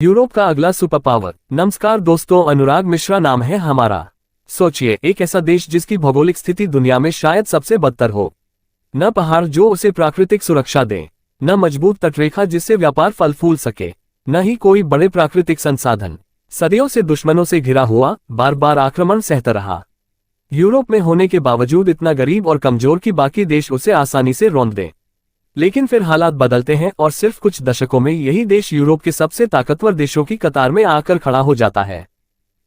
Europe का अगला super power. नमस्कार दोस्तों, अनुराग मिश्रा नाम है हमारा। सोचिए, एक ऐसा देश जिसकी भौगोलिक स्थिति दुनिया में शायद सबसे बदतर हो। न पहाड़ जो उसे प्राकृतिक सुरक्षा दें, न मजबूत तटरेखा जिससे व्यापार फल फूल सके, न ही कोई बड़े प्राकृतिक संसाधन। सदियों से दुश्मनों से घिरा हुआ, बार बार आक्रमण सहता रहा। यूरोप में होने के बावजूद इतना गरीब और कमजोर कि बाकी देश उसे आसानी से रौंद दें। लेकिन फिर हालात बदलते हैं और सिर्फ कुछ दशकों में यही देश यूरोप के सबसे ताकतवर देशों की कतार में आकर खड़ा हो जाता है।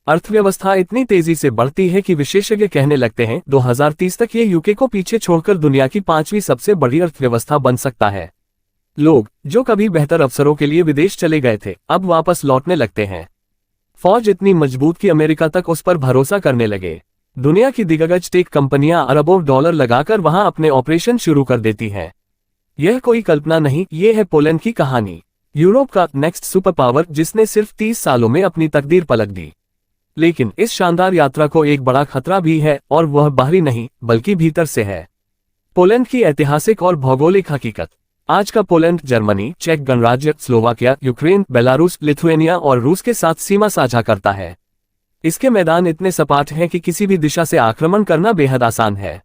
अर्थव्यवस्था इतनी तेजी से बढ़ती है कि विशेषज्ञ कहने लगते हैं 2030 तक ये यूके को पीछे छोड़कर दुनिया की 5वीं सबसे बड़ी अर्थव्यवस्था बन सकता है। लोग जो कभी बेहतर अवसरों के लिए विदेश चले गए थे, अब वापस लौटने लगते हैं। फौज इतनी मजबूत कि अमेरिका तक उस पर भरोसा करने लगे। दुनिया की दिग्गज टेक कंपनियां अरबों डॉलर लगाकर वहां अपने ऑपरेशन शुरू कर देती हैं। यह कोई कल्पना नहीं, ये है पोलैंड की कहानी। यूरोप का नेक्स्ट सुपर पावर जिसने सिर्फ 30 सालों में अपनी तकदीर पलट दी। लेकिन इस शानदार यात्रा को एक बड़ा खतरा भी है, और वह बाहरी नहीं बल्कि भीतर से है। पोलैंड की ऐतिहासिक और भौगोलिक हकीकत। आज का पोलैंड जर्मनी, चेक गणराज्य, स्लोवाकिया, यूक्रेन, बेलारूस, लिथुएनिया और रूस के साथ सीमा साझा करता है। इसके मैदान इतने सपाट हैं कि किसी भी दिशा से आक्रमण करना बेहद आसान है।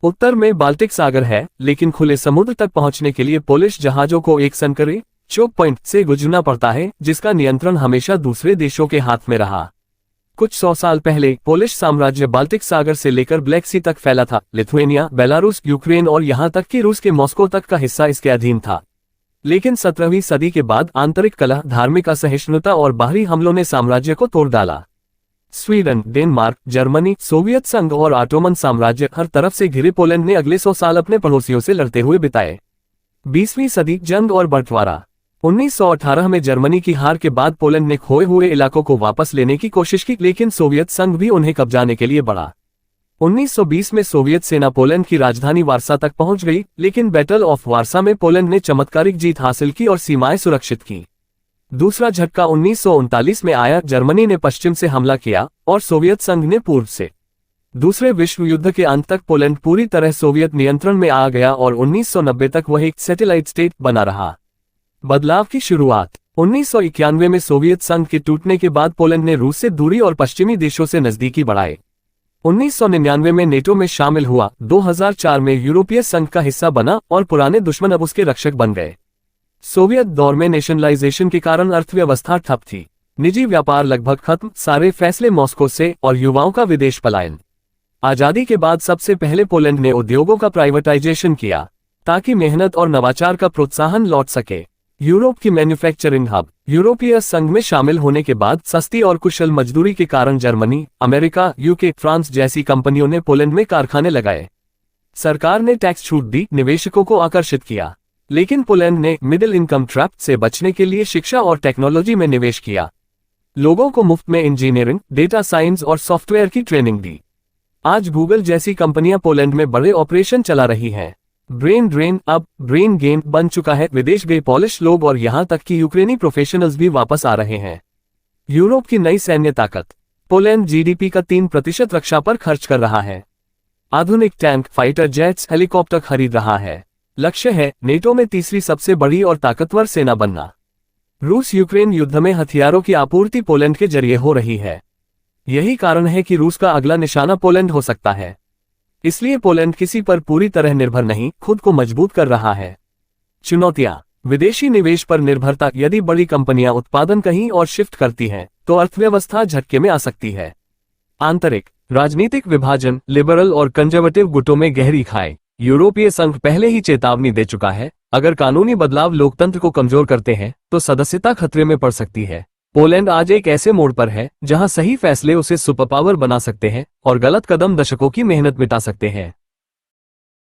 उत्तर में बाल्टिक सागर है, लेकिन खुले समुद्र तक पहुंचने के लिए पोलिश जहाजों को एक सनकरी चोक पॉइंट से गुजरना पड़ता है, जिसका नियंत्रण हमेशा दूसरे देशों के हाथ में रहा। कुछ 100 साल पहले पोलिश साम्राज्य बाल्टिक सागर से लेकर ब्लैक सी तक फैला था। लिथुएनिया, बेलारूस, यूक्रेन और यहां तक कि रूस के मॉस्को तक का हिस्सा इसके अधीन था। लेकिन 17वीं सदी के बाद आंतरिक कलह, धार्मिक असहिष्णुता और बाहरी हमलों ने साम्राज्य को तोड़ डाला। स्वीडन, डेनमार्क, जर्मनी, सोवियत संघ और ऑटोमन साम्राज्य हर तरफ से घिरे पोलैंड ने अगले 100 साल अपने पड़ोसियों से लड़ते हुए बिताए। 20वीं सदी, जंग और बंटवारा। 1918 में जर्मनी की हार के बाद पोलैंड ने खोए हुए इलाकों को वापस लेने की कोशिश की, लेकिन सोवियत संघ भी उन्हें कब्जाने के लिए बढ़ा। 1920 में सोवियत सेना पोलैंड की राजधानी वारसा तक पहुंच गई, लेकिन बैटल ऑफ वारसा में पोलैंड ने चमत्कारिक जीत हासिल की और सीमाएं सुरक्षित की। दूसरा झटका 1939 में आया। जर्मनी ने पश्चिम से हमला किया और सोवियत संघ ने पूर्व से। दूसरे विश्व युद्ध के अंत तक पोलैंड पूरी तरह सोवियत नियंत्रण में आ गया और 1990 तक वह एक सैटेलाइट स्टेट बना रहा। बदलाव की शुरुआत। 1991 में सोवियत संघ के टूटने के बाद पोलैंड ने रूस से दूरी और पश्चिमी देशों से नजदीकी बढ़ाए। 1999 में नेटो में शामिल हुआ। 2004 में यूरोपीय संघ का हिस्सा बना और पुराने दुश्मन अब उसके रक्षक बन गए। सोवियत दौर में नेशनलाइजेशन के कारण अर्थव्यवस्था ठप थी। निजी व्यापार लगभग खत्म, सारे फैसले मॉस्को से और युवाओं का विदेश पलायन। आजादी के बाद सबसे पहले पोलैंड ने उद्योगों का प्राइवेटाइजेशन किया ताकि मेहनत और नवाचार का प्रोत्साहन लौट सके। यूरोप की मैन्युफैक्चरिंग हब। यूरोपीय संघ में शामिल होने के बाद सस्ती और कुशल मजदूरी के कारण जर्मनी, अमेरिका, यूके, फ्रांस जैसी कंपनियों ने पोलैंड में कारखाने लगाए। सरकार ने टैक्स छूट दी, निवेशकों को आकर्षित किया। लेकिन पोलैंड ने मिडिल इनकम ट्रैप से बचने के लिए शिक्षा और टेक्नोलॉजी में निवेश किया। लोगों को मुफ्त में इंजीनियरिंग, डेटा साइंस और सॉफ्टवेयर की ट्रेनिंग दी। आज गूगल जैसी कंपनियां पोलैंड में बड़े ऑपरेशन चला रही हैं। ब्रेन ड्रेन अब ब्रेन गेन बन चुका है। विदेश गए पोलिश लोग और यहां तक कि यूक्रेनी प्रोफेशनल्स भी वापस आ रहे हैं। यूरोप की नई सैन्य ताकत। पोलैंड जीडीपी का 3% रक्षा पर खर्च कर रहा है। आधुनिक टैंक, फाइटर जेट्स, हेलीकॉप्टर खरीद रहा है। लक्ष्य है नेटो में तीसरी सबसे बड़ी और ताकतवर सेना बनना। रूस यूक्रेन युद्ध में हथियारों की आपूर्ति पोलैंड के जरिए हो रही है। यही कारण है कि रूस का अगला निशाना पोलैंड हो सकता है। इसलिए पोलैंड किसी पर पूरी तरह निर्भर नहीं, खुद को मजबूत कर रहा है। चुनौतियां। विदेशी निवेश पर निर्भरता। यदि बड़ी कंपनियां उत्पादन कहीं और शिफ्ट करती हैं, तो अर्थव्यवस्था झटके में आ सकती है। आंतरिक राजनीतिक विभाजन। लिबरल और कंजर्वेटिव गुटों में गहरी खाई। यूरोपीय संघ पहले ही चेतावनी दे चुका है, अगर कानूनी बदलाव लोकतंत्र को कमजोर करते हैं तो सदस्यता खतरे में पड़ सकती है। पोलैंड आज एक ऐसे मोड़ पर है जहां सही फैसले उसे सुपर पावर बना सकते हैं और गलत कदम दशकों की मेहनत मिटा सकते हैं।